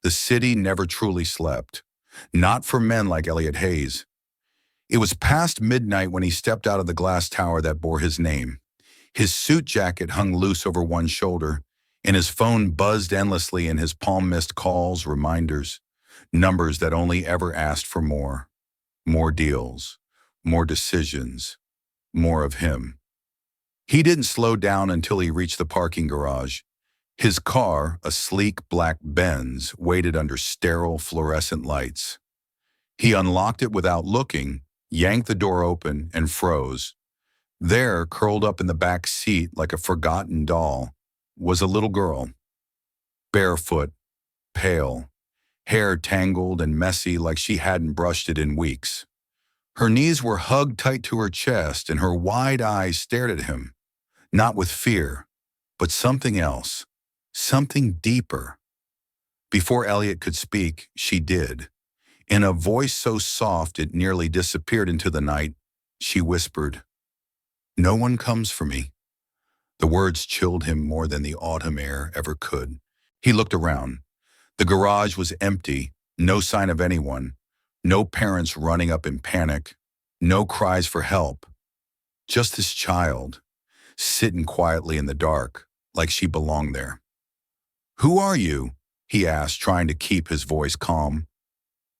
The city never truly slept. Not for men like Elliot Hayes. It was past midnight when he stepped out of the glass tower that bore his name. His suit jacket hung loose over one shoulder, and his phone buzzed endlessly in his palm missed calls, reminders, numbers that only ever asked for more. More deals, more decisions, more of him. He didn't slow down until he reached the parking garage. His car, a sleek black Benz, waited under sterile fluorescent lights. He unlocked it without looking, yanked the door open, and froze. There, curled up in the back seat like a forgotten doll, was a little girl. Barefoot, pale, hair tangled and messy like she hadn't brushed it in weeks. Her knees were hugged tight to her chest, and her wide eyes stared at him, not with fear, but something else, something deeper. Before Elliot could speak, she did. In a voice so soft it nearly disappeared into the night, she whispered, "No one comes for me." The words chilled him more than the autumn air ever could. He looked around. The garage was empty, no sign of anyone, no parents running up in panic, no cries for help. Just this child, sitting quietly in the dark, like she belonged there. "Who are you?" he asked, trying to keep his voice calm.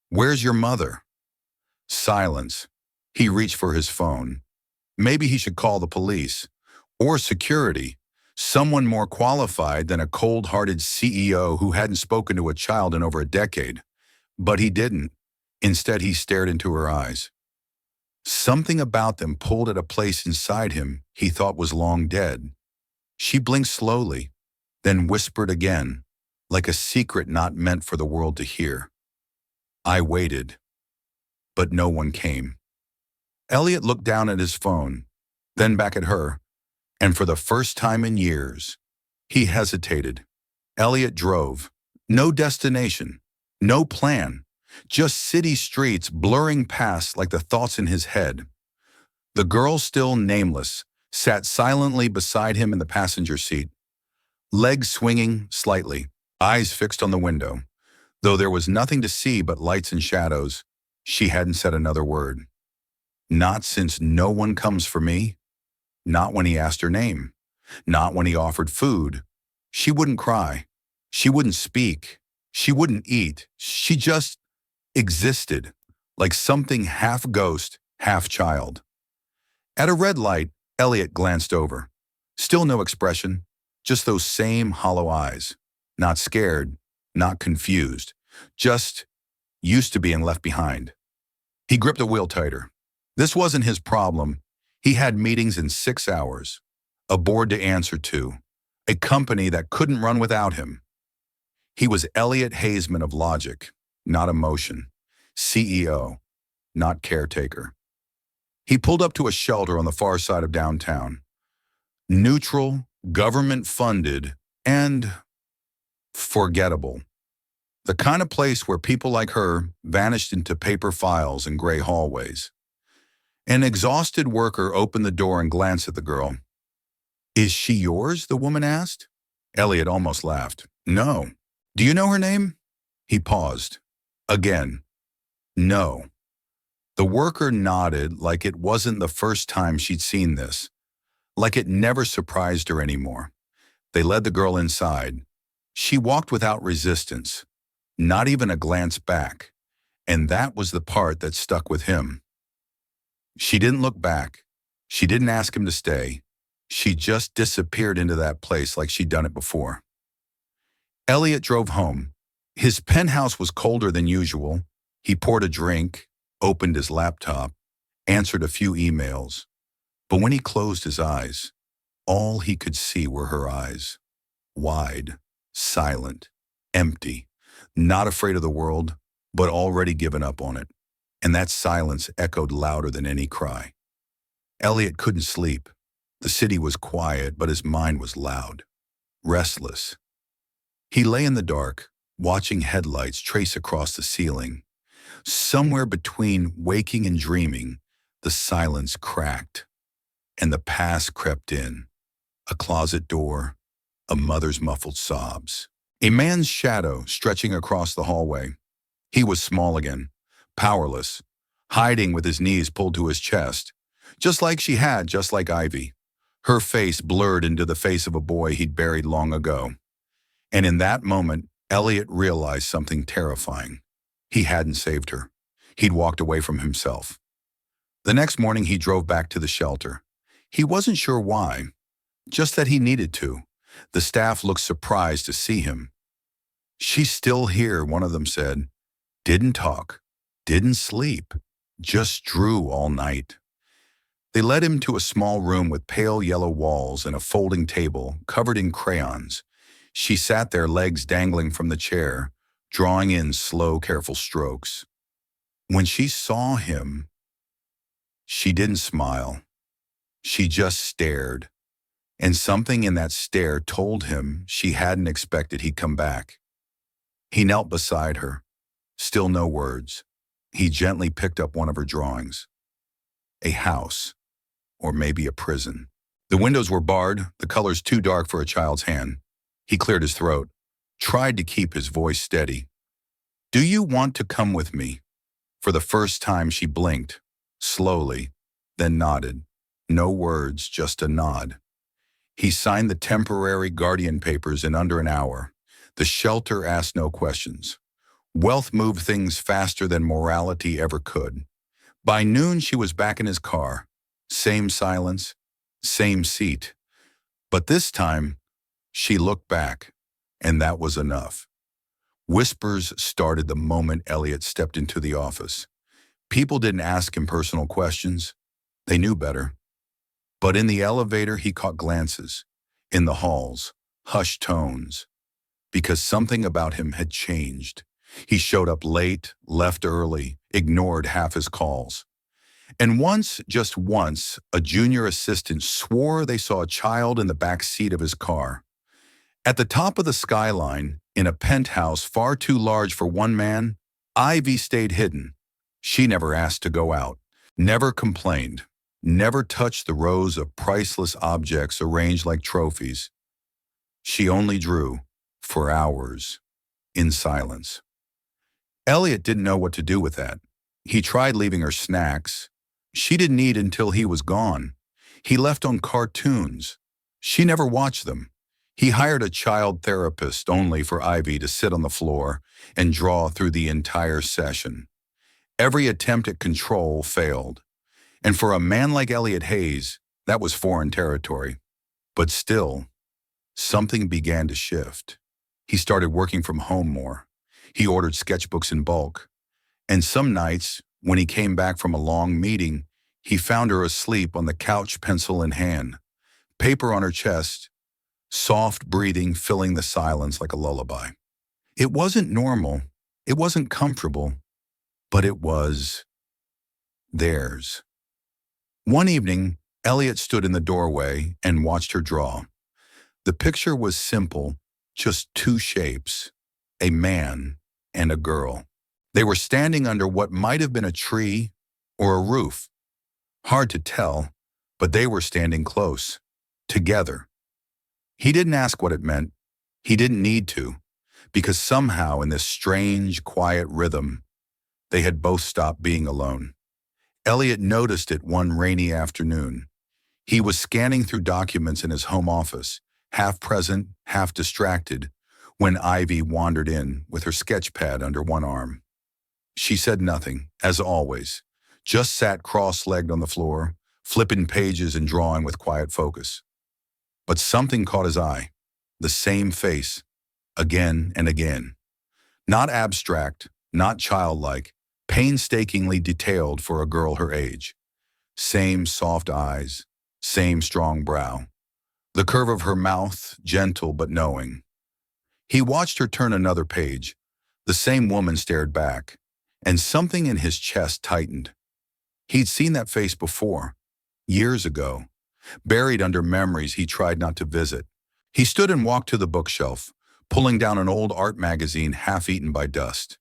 "Where's your mother?" Silence. He reached for his phone. Maybe he should call the police. Or security. Someone more qualified than a cold-hearted CEO who hadn't spoken to a child in over a decade. But he didn't. Instead, he stared into her eyes. Something about them pulled at a place inside him he thought was long dead. She blinked slowly, then whispered again, like a secret not meant for the world to hear. I waited, but no one came. Elliot looked down at his phone, then back at her, and for the first time in years, he hesitated. Elliot drove. No destination, no plan, just city streets blurring past like the thoughts in his head. The girl, still nameless, sat silently beside him in the passenger seat, legs swinging slightly, eyes fixed on the window. Though there was nothing to see but lights and shadows, she hadn't said another word. Not since "no one comes for me." Not when he asked her name. Not when he offered food. She wouldn't cry. She wouldn't speak. She wouldn't eat. She just existed, like something half ghost, half child. At a red light, Elliot glanced over. Still no expression, just those same hollow eyes. Not scared, not confused, just used to being left behind. He gripped the wheel tighter. This wasn't his problem. He had meetings in 6 hours, a board to answer to, a company that couldn't run without him. He was Elliot Hazeman of logic, not emotion, CEO, not caretaker. He pulled up to a shelter on the far side of downtown. Neutral, government-funded, and forgettable. The kind of place where people like her vanished into paper files and gray hallways. An exhausted worker opened the door and glanced at the girl. "Is she yours?" the woman asked. Elliot almost laughed. "No." "Do you know her name?" He paused. Again. "No." The worker nodded like it wasn't the first time she'd seen this, like it never surprised her anymore. They led the girl inside. She walked without resistance, not even a glance back, and that was the part that stuck with him. She didn't look back. She didn't ask him to stay. She just disappeared into that place like she'd done it before. Elliot drove home. His penthouse was colder than usual. He poured a drink, opened his laptop, answered a few emails. But when he closed his eyes, all he could see were her eyes. Wide, silent, empty, not afraid of the world, but already given up on it. And that silence echoed louder than any cry. Elliot couldn't sleep. The city was quiet, but his mind was loud, restless. He lay in the dark, watching headlights trace across the ceiling. Somewhere between waking and dreaming, the silence cracked, and the past crept in. A closet door, a mother's muffled sobs. A man's shadow stretching across the hallway. He was small again, powerless, hiding with his knees pulled to his chest, just like Ivy. Her face blurred into the face of a boy he'd buried long ago. And in that moment, Elliot realized something terrifying. He hadn't saved her. He'd walked away from himself. The next morning, he drove back to the shelter. He wasn't sure why, just that he needed to. The staff looked surprised to see him. "She's still here," one of them said. "Didn't talk, didn't sleep, just drew all night." They led him to a small room with pale yellow walls and a folding table covered in crayons. She sat there, legs dangling from the chair, drawing in slow, careful strokes. When she saw him, she didn't smile. She just stared. And something in that stare told him she hadn't expected he'd come back. He knelt beside her. Still no words. He gently picked up one of her drawings. A house, or maybe a prison. The windows were barred, the colors too dark for a child's hand. He cleared his throat, tried to keep his voice steady. "Do you want to come with me?" For the first time she blinked, slowly, then nodded. No words, just a nod. He signed the temporary guardian papers in under an hour. The shelter asked no questions. Wealth moved things faster than morality ever could. By noon, she was back in his car. Same silence, same seat. But this time, she looked back, and that was enough. Whispers started the moment Elliot stepped into the office. People didn't ask him personal questions. They knew better. But in the elevator, he caught glances. In the halls, hushed tones. Because something about him had changed. He showed up late, left early, ignored half his calls. And once, just once, a junior assistant swore they saw a child in the back seat of his car. At the top of the skyline, in a penthouse far too large for one man, Ivy stayed hidden. She never asked to go out, never complained, never touched the rows of priceless objects arranged like trophies. She only drew, for hours, in silence. Elliot didn't know what to do with that. He tried leaving her snacks. She didn't eat until he was gone. He left on cartoons. She never watched them. He hired a child therapist only for Ivy to sit on the floor and draw through the entire session. Every attempt at control failed. And for a man like Elliot Hayes, that was foreign territory. But still, something began to shift. He started working from home more. He ordered sketchbooks in bulk. And some nights, when he came back from a long meeting, he found her asleep on the couch, pencil in hand, paper on her chest, soft breathing filling the silence like a lullaby. It wasn't normal, it wasn't comfortable, but it was theirs. One evening, Elliot stood in the doorway and watched her draw. The picture was simple, just two shapes, a man and a girl. They were standing under what might have been a tree or a roof. Hard to tell, but they were standing close, together. He didn't ask what it meant. He didn't need to, because somehow in this strange, quiet rhythm, they had both stopped being alone. Elliot noticed it one rainy afternoon. He was scanning through documents in his home office, half present, half distracted, when Ivy wandered in with her sketch pad under one arm. She said nothing, as always, just sat cross-legged on the floor, flipping pages and drawing with quiet focus. But something caught his eye, the same face, again and again. Not abstract, not childlike, painstakingly detailed for a girl her age. Same soft eyes, same strong brow. The curve of her mouth, gentle but knowing. He watched her turn another page. The same woman stared back, and something in his chest tightened. He'd seen that face before, years ago, buried under memories he tried not to visit. He stood and walked to the bookshelf, pulling down an old art magazine half-eaten by dust.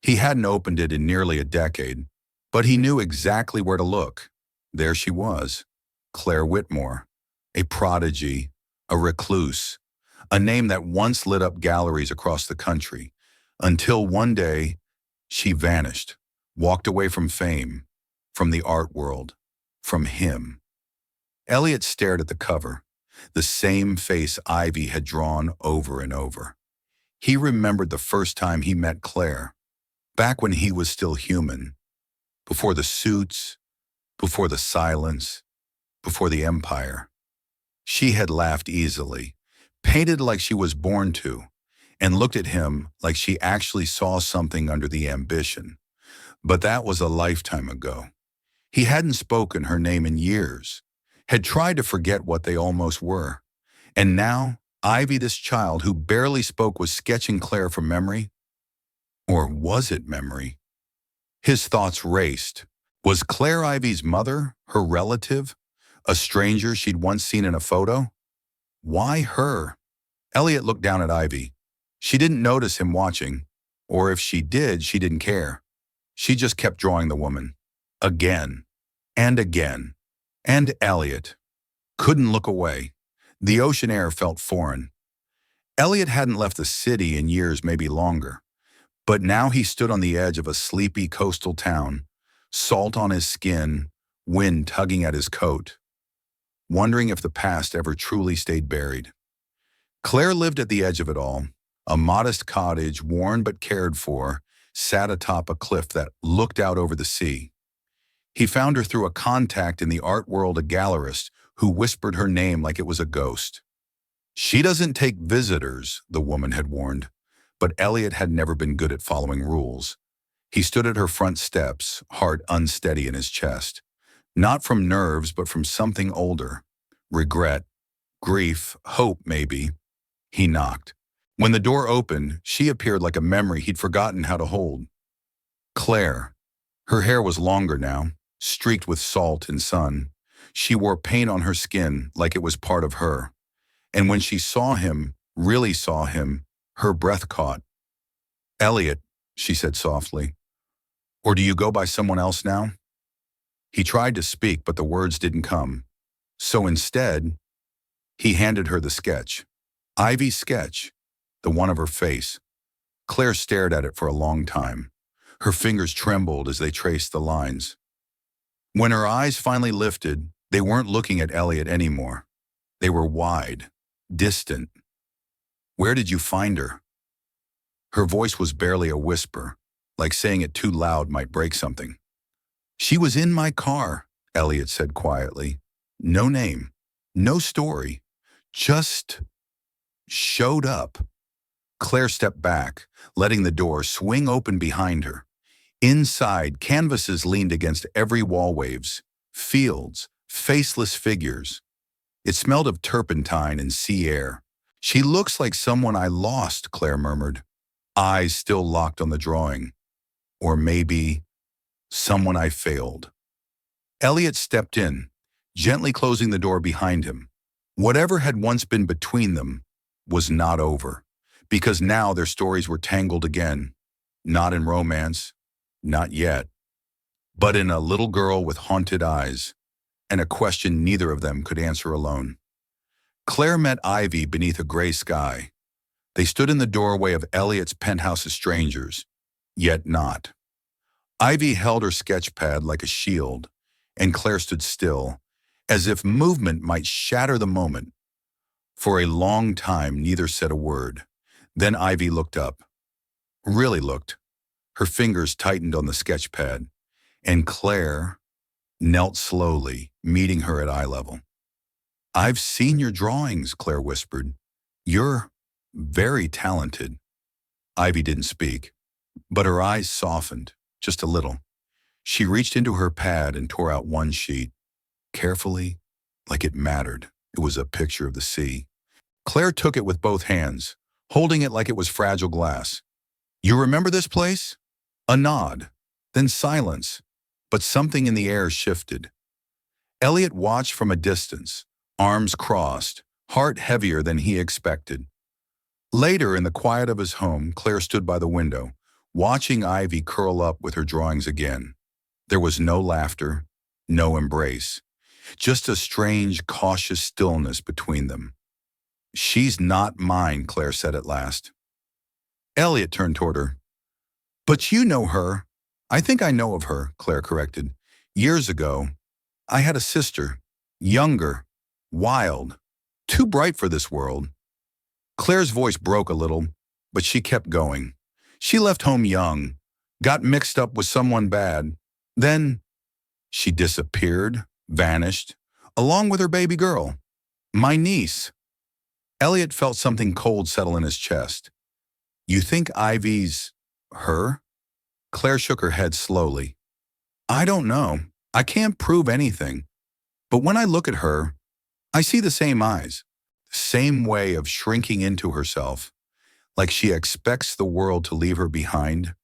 He hadn't opened it in nearly a decade, but he knew exactly where to look. There she was, Claire Whitmore, a prodigy, a recluse, a name that once lit up galleries across the country, until one day she vanished, walked away from fame, from the art world, from him. Elliot stared at the cover, the same face Ivy had drawn over and over. He remembered the first time he met Claire, back when he was still human, before the suits, before the silence, before the empire. She had laughed easily, painted like she was born to, and looked at him like she actually saw something under the ambition. But that was a lifetime ago. He hadn't spoken her name in years, had tried to forget what they almost were. And now, Ivy, this child who barely spoke, was sketching Claire from memory. Or was it memory? His thoughts raced. Was Claire Ivy's mother, her relative, a stranger she'd once seen in a photo? Why her? Elliot looked down at Ivy. She didn't notice him watching, or if she did, she didn't care. She just kept drawing the woman. Again, and again. And Elliot couldn't look away. The ocean air felt foreign. Elliot hadn't left the city in years, maybe longer. But now he stood on the edge of a sleepy coastal town, salt on his skin, wind tugging at his coat, wondering if the past ever truly stayed buried. Claire lived at the edge of it all. A modest cottage, worn but cared for, sat atop a cliff that looked out over the sea. He found her through a contact in the art world, a gallerist who whispered her name like it was a ghost. She doesn't take visitors, the woman had warned, but Elliot had never been good at following rules. He stood at her front steps, heart unsteady in his chest. Not from nerves, but from something older. Regret, grief, hope, maybe. He knocked. When the door opened, she appeared like a memory he'd forgotten how to hold. Claire. Her hair was longer now, streaked with salt and sun. She wore paint on her skin like it was part of her. And when she saw him, really saw him, her breath caught. "Elliot," she said softly. "Or do you go by someone else now?" He tried to speak, but the words didn't come. So instead, he handed her the sketch. Ivy's sketch, the one of her face. Claire stared at it for a long time. Her fingers trembled as they traced the lines. When her eyes finally lifted, they weren't looking at Elliot anymore. They were wide, distant. "Where did you find her?" Her voice was barely a whisper, like saying it too loud might break something. "She was in my car," Elliot said quietly. No name, no story, just showed up. Claire stepped back, letting the door swing open behind her. Inside, canvases leaned against every wall, waves, fields, faceless figures. It smelled of turpentine and sea air. "She looks like someone I lost," Claire murmured, eyes still locked on the drawing. Or maybe someone I failed. Elliot stepped in, gently closing the door behind him. Whatever had once been between them was not over, because now their stories were tangled again, not in romance, not yet, but in a little girl with haunted eyes, and a question neither of them could answer alone. Claire met Ivy beneath a gray sky. They stood in the doorway of Elliot's penthouse as strangers, yet not. Ivy held her sketch pad like a shield, and Claire stood still, as if movement might shatter the moment. For a long time, neither said a word. Then Ivy looked up. Really looked. Her fingers tightened on the sketch pad, and Claire knelt slowly, meeting her at eye level. "I've seen your drawings," Claire whispered. "You're very talented." Ivy didn't speak, but her eyes softened, just a little. She reached into her pad and tore out one sheet. Carefully, like it mattered. It was a picture of the sea. Claire took it with both hands, holding it like it was fragile glass. "You remember this place?" A nod, then silence, but something in the air shifted. Elliot watched from a distance, arms crossed, heart heavier than he expected. Later, in the quiet of his home, Claire stood by the window, watching Ivy curl up with her drawings again. There was no laughter, no embrace, just a strange, cautious stillness between them. She's not mine, Claire said at last. Elliot turned toward her. But you know her. I think I know of her, Claire corrected. Years ago, I had a sister, younger, wild, too bright for this world. Claire's voice broke a little, but she kept going. She left home young, got mixed up with someone bad. Then she disappeared, vanished, along with her baby girl, my niece. Elliot felt something cold settle in his chest. You think Ivy's her? Claire shook her head slowly. I don't know. I can't prove anything. But when I look at her, I see the same eyes, the same way of shrinking into herself, like she expects the world to leave her behind.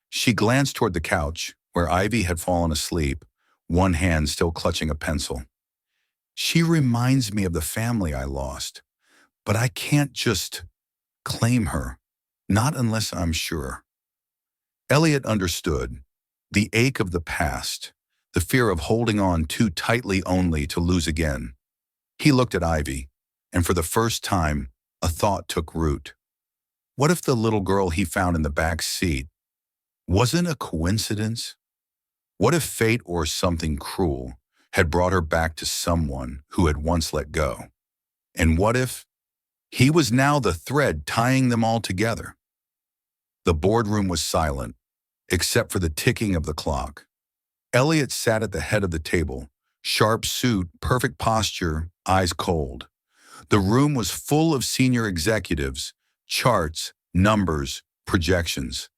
She glanced toward the couch, where Ivy had fallen asleep, one hand still clutching a pencil. She reminds me of the family I lost, but I can't just claim her, not unless I'm sure. Elliot understood the ache of the past, the fear of holding on too tightly only to lose again. He looked at Ivy, and for the first time, a thought took root. What if the little girl he found in the back seat wasn't a coincidence? What if fate or something cruel had brought her back to someone who had once let go? And what if he was now the thread tying them all together? The boardroom was silent, except for the ticking of the clock. Elliot sat at the head of the table, sharp suit, perfect posture, eyes cold. The room was full of senior executives, charts, numbers, projections.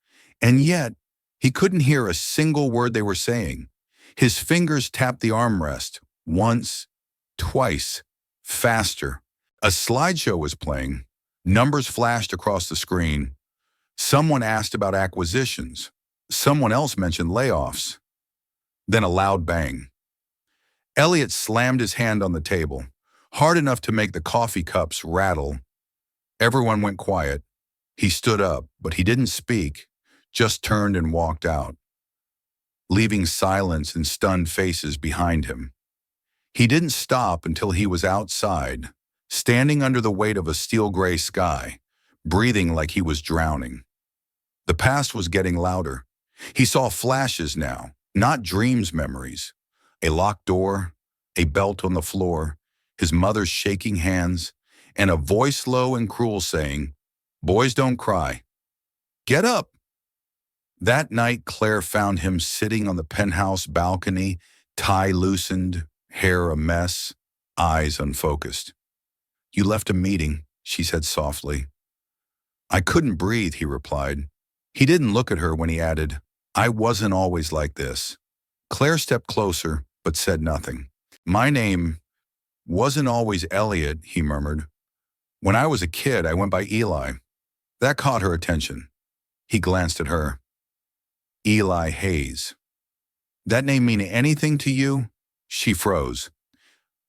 And yet, he couldn't hear a single word they were saying. His fingers tapped the armrest, once, twice, faster. A slideshow was playing. Numbers flashed across the screen. Someone asked about acquisitions. Someone else mentioned layoffs. Then a loud bang. Elliot slammed his hand on the table, hard enough to make the coffee cups rattle. Everyone went quiet. He stood up, but he didn't speak, just turned and walked out, leaving silence and stunned faces behind him. He didn't stop until he was outside, standing under the weight of a steel gray sky, breathing like he was drowning. The past was getting louder. He saw flashes now, not dreams, memories. A locked door, a belt on the floor, his mother's shaking hands, and a voice low and cruel saying, "Boys don't cry. Get up." That night, Claire found him sitting on the penthouse balcony, tie loosened, hair a mess, eyes unfocused. "You left a meeting," she said softly. "I couldn't breathe," he replied. He didn't look at her when he added, "I wasn't always like this." Claire stepped closer, but said nothing. "My name wasn't always Elliot," he murmured. "When I was a kid, I went by Eli." That caught her attention. He glanced at her. "Eli Hayes. That name mean anything to you?" She froze.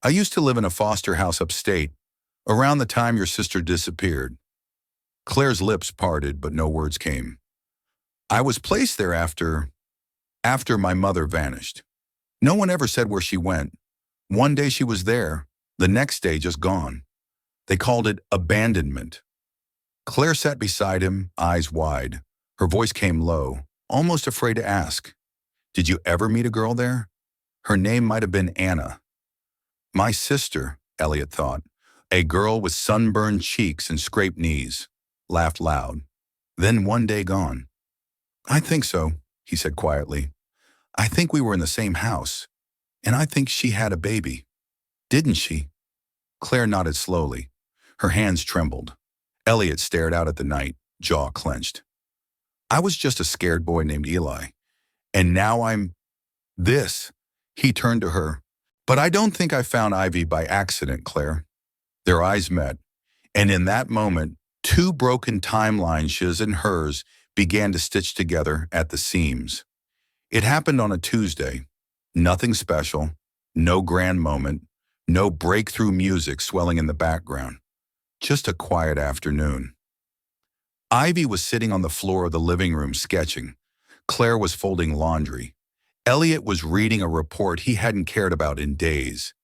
"I used to live in a foster house upstate, around the time your sister disappeared." Claire's lips parted, but no words came. "I was placed there after my mother vanished. No one ever said where she went. One day she was there, the next day just gone. They called it abandonment." Claire sat beside him, eyes wide. Her voice came low, almost afraid to ask, "Did you ever meet a girl there? Her name might have been Anna." "My sister," Elliot thought, "a girl with sunburned cheeks and scraped knees," laughed loud. "Then one day gone." "I think so," he said quietly. "I think we were in the same house, and I think she had a baby." "Didn't she?" Claire nodded slowly. Her hands trembled. Elliot stared out at the night, jaw clenched. "I was just a scared boy named Eli, and now I'm this." He turned to her. "But I don't think I found Ivy by accident, Claire." Their eyes met, and in that moment, two broken timelines, his and hers, began to stitch together at the seams. It happened on a Tuesday. Nothing special, no grand moment, no breakthrough music swelling in the background. Just a quiet afternoon. Ivy was sitting on the floor of the living room sketching. Claire was folding laundry. Elliot was reading a report he hadn't cared about in days.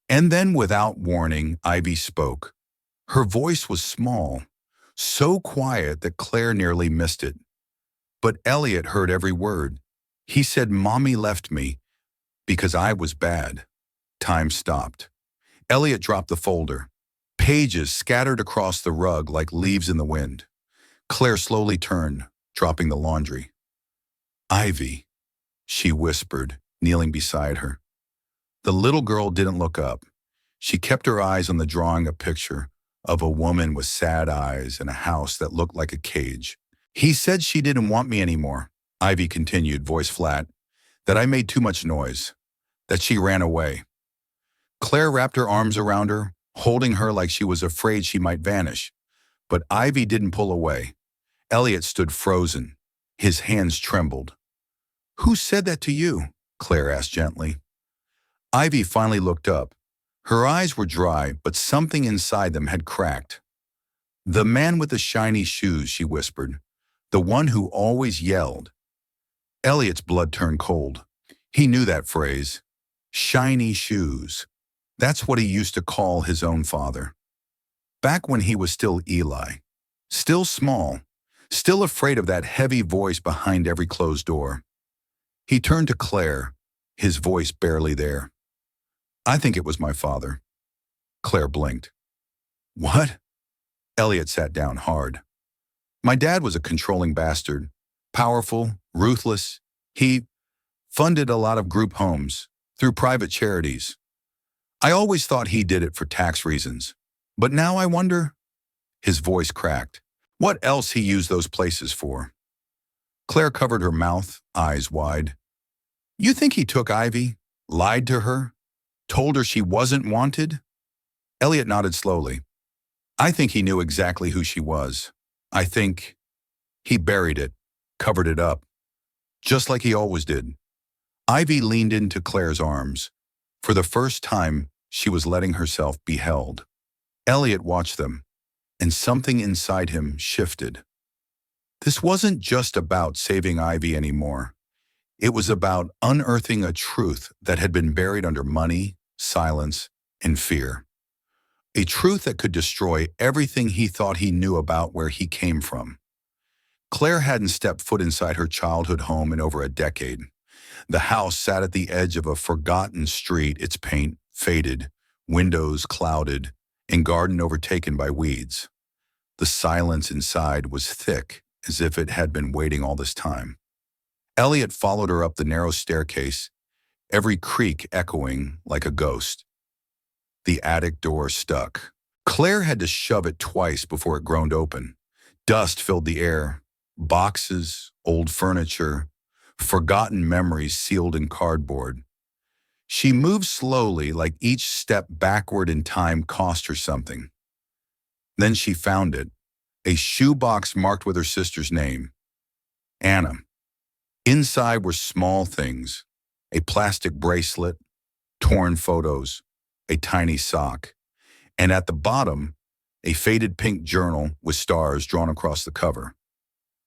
And then, without warning, Ivy spoke. Her voice was small, so quiet that Claire nearly missed it. But Elliot heard every word. He said, "Mommy left me because I was bad." Time stopped. Elliot dropped the folder. Pages scattered across the rug like leaves in the wind. Claire slowly turned, dropping the laundry. "Ivy," she whispered, kneeling beside her. The little girl didn't look up. She kept her eyes on the drawing, a picture of a woman with sad eyes and a house that looked like a cage. "He said she didn't want me anymore," Ivy continued, voice flat, "that I made too much noise, that she ran away." Claire wrapped her arms around her, holding her like she was afraid she might vanish. But Ivy didn't pull away. Elliot stood frozen. His hands trembled. "Who said that to you?" Claire asked gently. Ivy finally looked up. Her eyes were dry, but something inside them had cracked. "The man with the shiny shoes," she whispered. "The one who always yelled." Elliot's blood turned cold. He knew that phrase. Shiny shoes. That's what he used to call his own father. Back when he was still Eli. Still small. Still afraid of that heavy voice behind every closed door. He turned to Claire, his voice barely there. "I think it was my father." Claire blinked. "What?" Elliot sat down hard. "My dad was a controlling bastard. Powerful, ruthless. He funded a lot of group homes through private charities. I always thought he did it for tax reasons. But now I wonder," his voice cracked, "what else he used those places for." Claire covered her mouth, eyes wide. "You think he took Ivy, lied to her, told her she wasn't wanted?" Elliot nodded slowly. "I think he knew exactly who she was. I think he buried it, covered it up, just like he always did." Ivy leaned into Claire's arms. For the first time, she was letting herself be held. Elliot watched them, and something inside him shifted. This wasn't just about saving Ivy anymore. It was about unearthing a truth that had been buried under money, silence, and fear. A truth that could destroy everything he thought he knew about where he came from. Claire hadn't stepped foot inside her childhood home in over a decade. The house sat at the edge of a forgotten street, its paint faded, windows clouded, and garden overtaken by weeds. The silence inside was thick, as if it had been waiting all this time. Elliot followed her up the narrow staircase, every creak echoing like a ghost. The attic door stuck. Claire had to shove it twice before it groaned open. Dust filled the air. Boxes, old furniture, forgotten memories sealed in cardboard. She moved slowly, like each step backward in time cost her something. Then she found it, a shoebox marked with her sister's name, Anna. Inside were small things, a plastic bracelet, torn photos, a tiny sock, and at the bottom, a faded pink journal with stars drawn across the cover.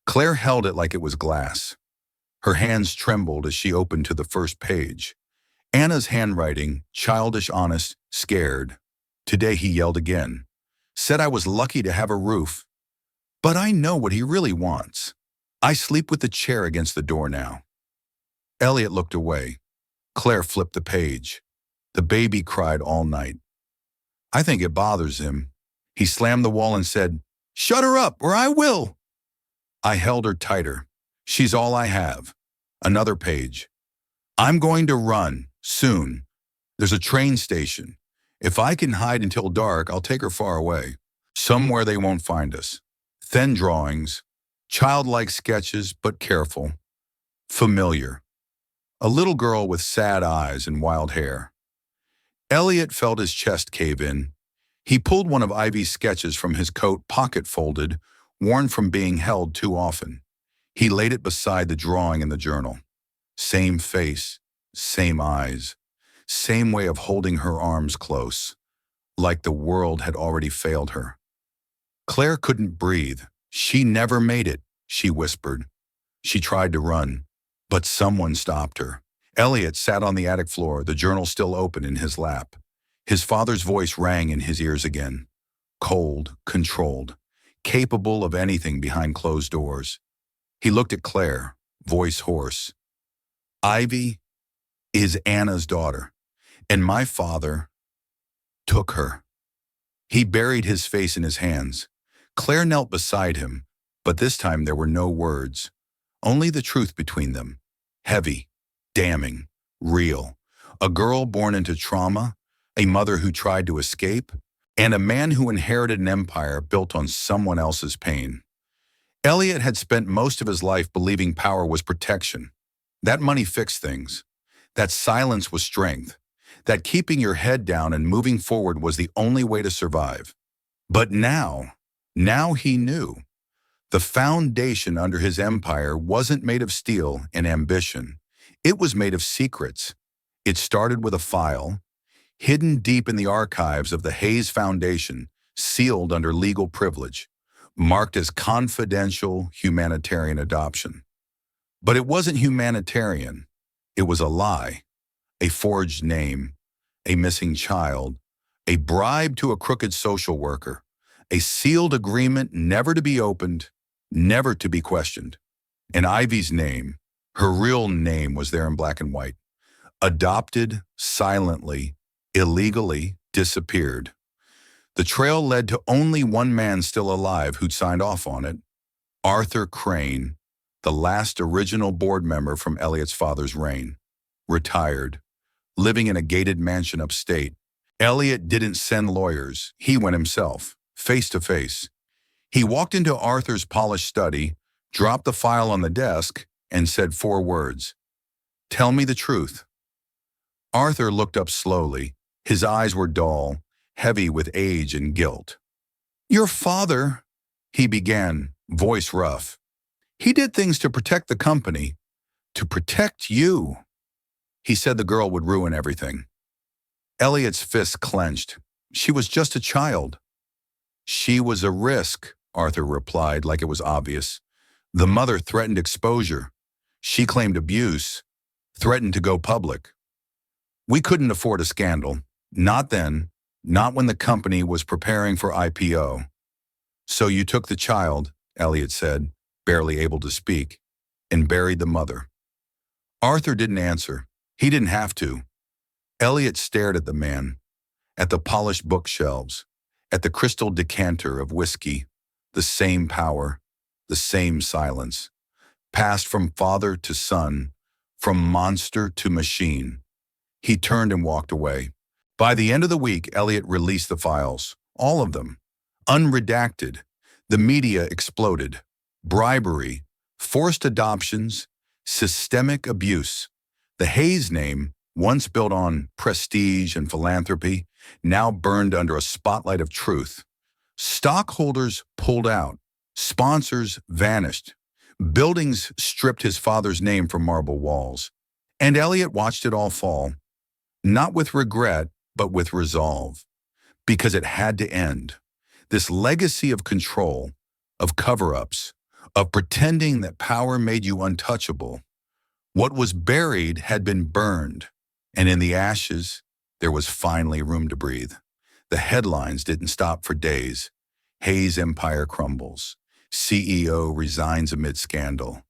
Claire held it like it was glass. Her hands trembled as she opened to the first page. Anna's handwriting, childish, honest, scared. Today he yelled again. Said I was lucky to have a roof. But I know what he really wants. I sleep with the chair against the door now. Elliot looked away. Claire flipped the page. The baby cried all night. I think it bothers him. He slammed the wall and said, "Shut her up, or I will." I held her tighter. She's all I have. Another page. I'm going to run, soon. There's a train station. If I can hide until dark, I'll take her far away. Somewhere they won't find us. Thin drawings, childlike sketches, but careful. Familiar. A little girl with sad eyes and wild hair. Elliot felt his chest cave in. He pulled one of Ivy's sketches from his coat, pocket folded, worn from being held too often. He laid it beside the drawing in the journal. Same face, same eyes, same way of holding her arms close, like the world had already failed her. Claire couldn't breathe. She never made it, she whispered. She tried to run, but someone stopped her. Elliot sat on the attic floor, the journal still open in his lap. His father's voice rang in his ears again. cold, controlled, capable of anything behind closed doors. He looked at Claire, voice hoarse. Ivy is Anna's daughter, and my father took her. He buried his face in his hands. Claire knelt beside him, but this time there were no words, only the truth between them. Heavy, damning, real. A girl born into trauma, a mother who tried to escape, and a man who inherited an empire built on someone else's pain. Elliot had spent most of his life believing power was protection. That money fixed things. That silence was strength. That keeping your head down and moving forward was the only way to survive. But now he knew. The foundation under his empire wasn't made of steel and ambition. It was made of secrets. It started with a file, hidden deep in the archives of the Hayes Foundation, sealed under legal privilege, marked as confidential humanitarian adoption. But it wasn't humanitarian. It was a lie, a forged name, a missing child, a bribe to a crooked social worker, a sealed agreement never to be opened, never to be questioned. And Ivy's name, her real name, was there in black and white. Adopted, silently, illegally, disappeared. The trail led to only one man still alive who'd signed off on it, Arthur Crane, the last original board member from Elliot's father's reign. Retired, living in a gated mansion upstate. Elliot didn't send lawyers. He went himself, face to face. He walked into Arthur's polished study, dropped the file on the desk, and said 4 words. "Tell me the truth." Arthur looked up slowly. His eyes were dull, heavy with age and guilt. "Your father," he began, voice rough. "He did things to protect the company, to protect you." He said the girl would ruin everything. Elliot's fists clenched. She was just a child. "She was a risk," Arthur replied like it was obvious. "The mother threatened exposure. She claimed abuse, threatened to go public. We couldn't afford a scandal. Not then, not when the company was preparing for IPO. So you took the child," Elliot said, barely able to speak, "and buried the mother." Arthur didn't answer. He didn't have to. Elliot stared at the man, at the polished bookshelves, at the crystal decanter of whiskey, the same power, the same silence, passed from father to son, from monster to machine. He turned and walked away. By the end of the week, Elliot released the files, all of them, unredacted. The media exploded. Bribery, forced adoptions, systemic abuse. The Hayes name, once built on prestige and philanthropy, now burned under a spotlight of truth. Stockholders pulled out. Sponsors vanished. Buildings stripped his father's name from marble walls. And Elliot watched it all fall, not with regret, but with resolve, because it had to end. This legacy of control, of cover-ups, of pretending that power made you untouchable. What was buried had been burned, and in the ashes, there was finally room to breathe. The headlines didn't stop for days. Hayes empire crumbles. CEO resigns amid scandal.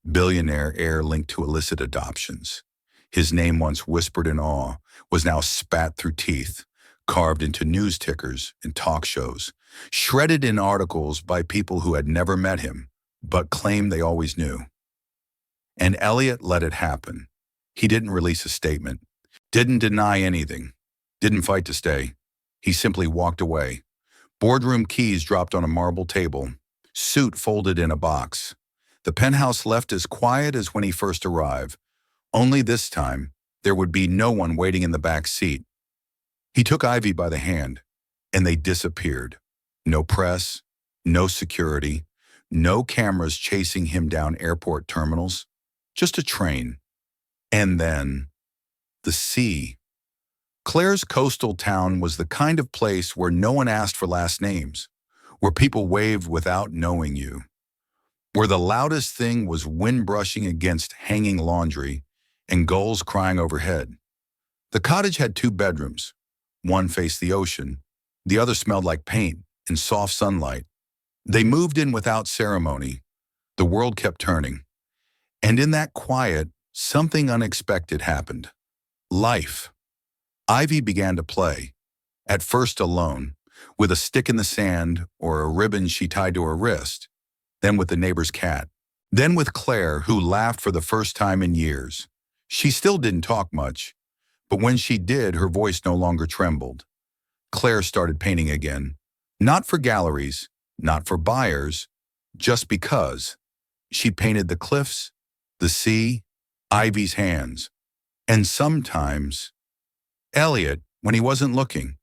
Billionaire heir linked to illicit adoptions. His name, once whispered in awe, was now spat through teeth, carved into news tickers and talk shows, shredded in articles by people who had never met him, but claimed they always knew. And Elliot let it happen. He didn't release a statement, didn't deny anything, didn't fight to stay. He simply walked away. Boardroom keys dropped on a marble table, suit folded in a box. The penthouse left as quiet as when he first arrived. Only this time, there would be no one waiting in the back seat. He took Ivy by the hand, and they disappeared. No press, no security, no cameras chasing him down airport terminals, just a train. And then, the sea. Claire's coastal town was the kind of place where no one asked for last names, where people waved without knowing you, where the loudest thing was wind brushing against hanging laundry and gulls crying overhead. The cottage had 2 bedrooms. One faced the ocean. The other smelled like paint in soft sunlight. They moved in without ceremony. The world kept turning. And in that quiet, something unexpected happened. Life. Ivy began to play, at first alone, with a stick in the sand or a ribbon she tied to her wrist, then with the neighbor's cat, then with Claire, who laughed for the first time in years. She still didn't talk much, but when she did, her voice no longer trembled. Claire started painting again, not for galleries, not for buyers, just because. She painted the cliffs, the sea, Ivy's hands, and sometimes Elliot when he wasn't looking.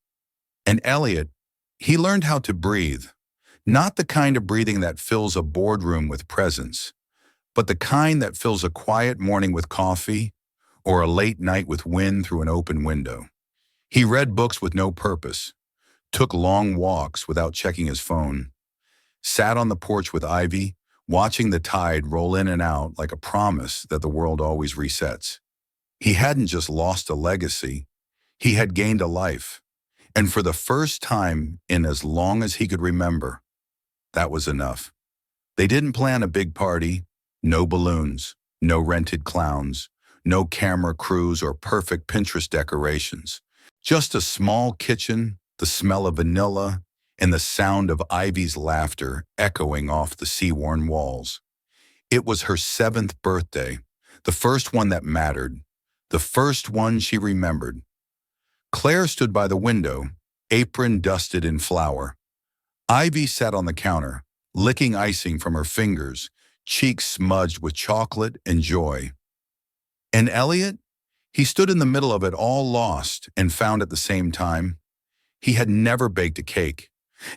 And Elliot, he learned how to breathe, not the kind of breathing that fills a boardroom with presence, but the kind that fills a quiet morning with coffee or a late night with wind through an open window. He read books with no purpose, took long walks without checking his phone, sat on the porch with Ivy, watching the tide roll in and out like a promise that the world always resets. He hadn't just lost a legacy, he had gained a life. And for the first time in as long as he could remember, that was enough. They didn't plan a big party, no balloons, no rented clowns, no camera crews or perfect Pinterest decorations. Just a small kitchen, the smell of vanilla, and the sound of Ivy's laughter echoing off the sea-worn walls. It was her 7th birthday, the first one that mattered, the first one she remembered. Claire stood by the window, apron dusted in flour. Ivy sat on the counter, licking icing from her fingers, cheeks smudged with chocolate and joy. And Elliot? He stood in the middle of it, all lost and found at the same time. He had never baked a cake,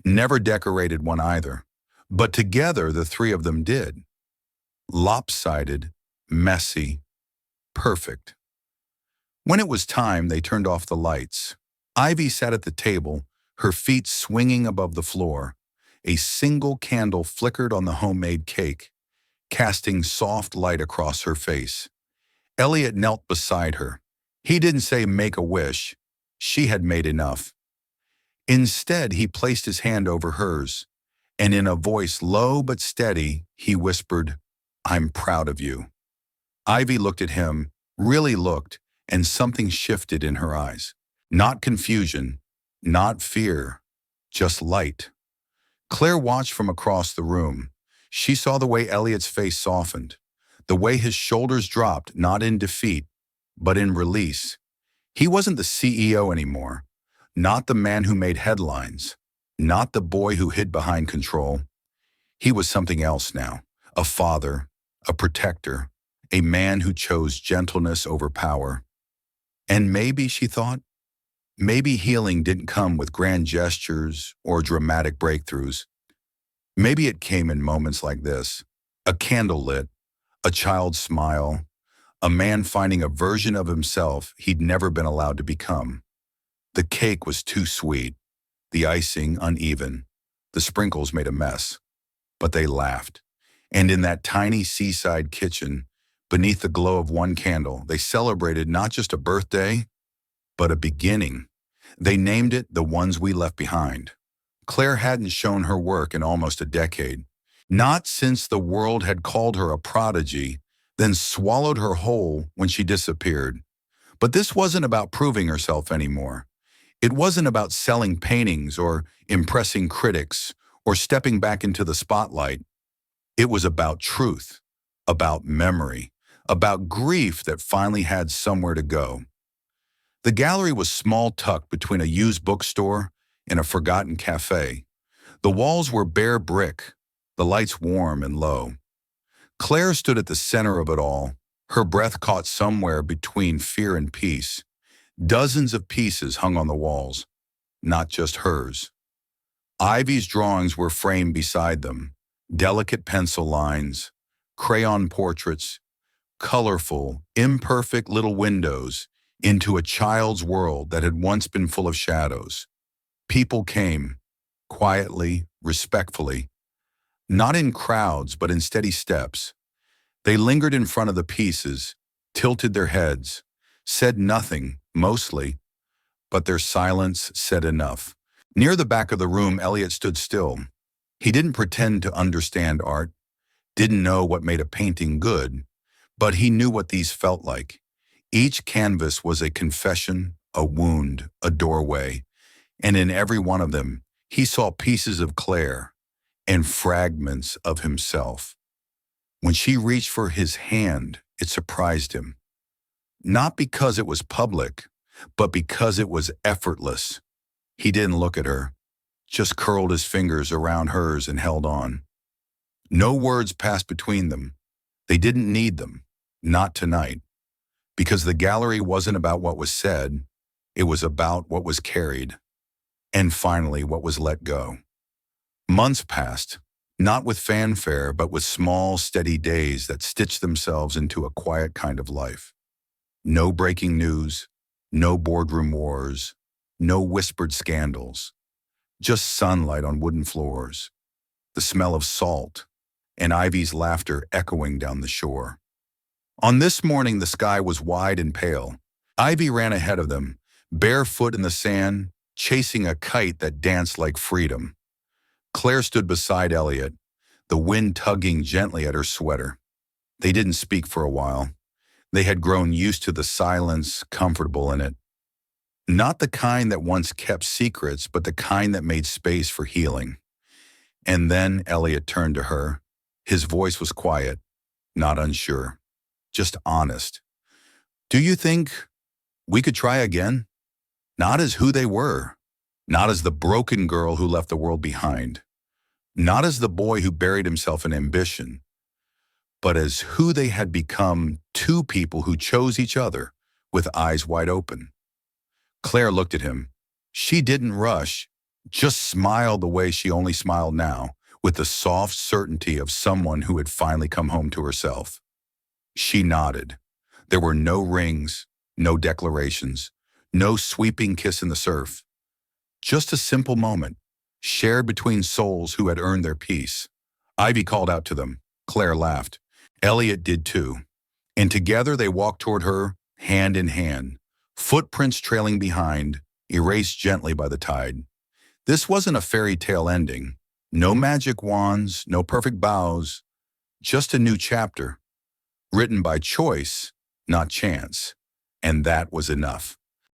never decorated one either, but together the three of them did. Lopsided, messy, perfect. When it was time, they turned off the lights. Ivy sat at the table, her feet swinging above the floor. A single candle flickered on the homemade cake, casting soft light across her face. Elliot knelt beside her. He didn't say make a wish. She had made enough. Instead, he placed his hand over hers, and in a voice low but steady, he whispered, "I'm proud of you." Ivy looked at him, really looked, and something shifted in her eyes. Not confusion, not fear, just light. Claire watched from across the room. She saw the way Elliot's face softened, the way his shoulders dropped, not in defeat, but in release. He wasn't the CEO anymore, not the man who made headlines, not the boy who hid behind control. He was something else now, a father, a protector, a man who chose gentleness over power. And maybe, she thought, maybe healing didn't come with grand gestures or dramatic breakthroughs. Maybe it came in moments like this: a candle lit, a child's smile, a man finding a version of himself he'd never been allowed to become. The cake was too sweet, the icing uneven, the sprinkles made a mess, but they laughed. And in that tiny seaside kitchen, beneath the glow of one candle, they celebrated not just a birthday, but a beginning. They named it The Ones We Left Behind. Claire hadn't shown her work in almost a decade, not since the world had called her a prodigy, then swallowed her whole when she disappeared. But this wasn't about proving herself anymore. It wasn't about selling paintings or impressing critics or stepping back into the spotlight. It was about truth, about memory, about grief that finally had somewhere to go. The gallery was small, tucked between a used bookstore and a forgotten cafe. The walls were bare brick, the lights warm and low. Claire stood at the center of it all, her breath caught somewhere between fear and peace. Dozens of pieces hung on the walls, not just hers. Ivy's drawings were framed beside them, delicate pencil lines, crayon portraits, colorful, imperfect little windows into a child's world that had once been full of shadows. People came, quietly, respectfully, not in crowds but in steady steps. They lingered in front of the pieces, tilted their heads, said nothing, mostly, but their silence said enough. Near the back of the room, Elliot stood still. He didn't pretend to understand art, didn't know what made a painting good, but he knew what these felt like. Each canvas was a confession, a wound, a doorway, and in every one of them, he saw pieces of Claire and fragments of himself. When she reached for his hand, it surprised him. Not because it was public, but because it was effortless. He didn't look at her, just curled his fingers around hers and held on. No words passed between them. They didn't need them, not tonight, because the gallery wasn't about what was said, it was about what was carried, and finally what was let go. Months passed, not with fanfare, but with small, steady days that stitched themselves into a quiet kind of life. No breaking news, no boardroom wars, no whispered scandals, just sunlight on wooden floors, the smell of salt, and Ivy's laughter echoing down the shore. On this morning, the sky was wide and pale. Ivy ran ahead of them, barefoot in the sand, chasing a kite that danced like freedom. Claire stood beside Elliot, the wind tugging gently at her sweater. They didn't speak for a while. They had grown used to the silence, comfortable in it. Not the kind that once kept secrets, but the kind that made space for healing. And then Elliot turned to her. His voice was quiet, not unsure, just honest. "Do you think we could try again? Not as who they were, not as the broken girl who left the world behind, not as the boy who buried himself in ambition, but as who they had become, two people who chose each other with eyes wide open." Claire looked at him. She didn't rush, just smiled the way she only smiled now, with the soft certainty of someone who had finally come home to herself. She nodded. There were no rings, no declarations, no sweeping kiss in the surf. Just a simple moment, shared between souls who had earned their peace. Ivy called out to them. Claire laughed. Elliot did too. And together they walked toward her, hand in hand, footprints trailing behind, erased gently by the tide. This wasn't a fairy tale ending. No magic wands, no perfect bows, just a new chapter, written by choice, not chance. And that was enough.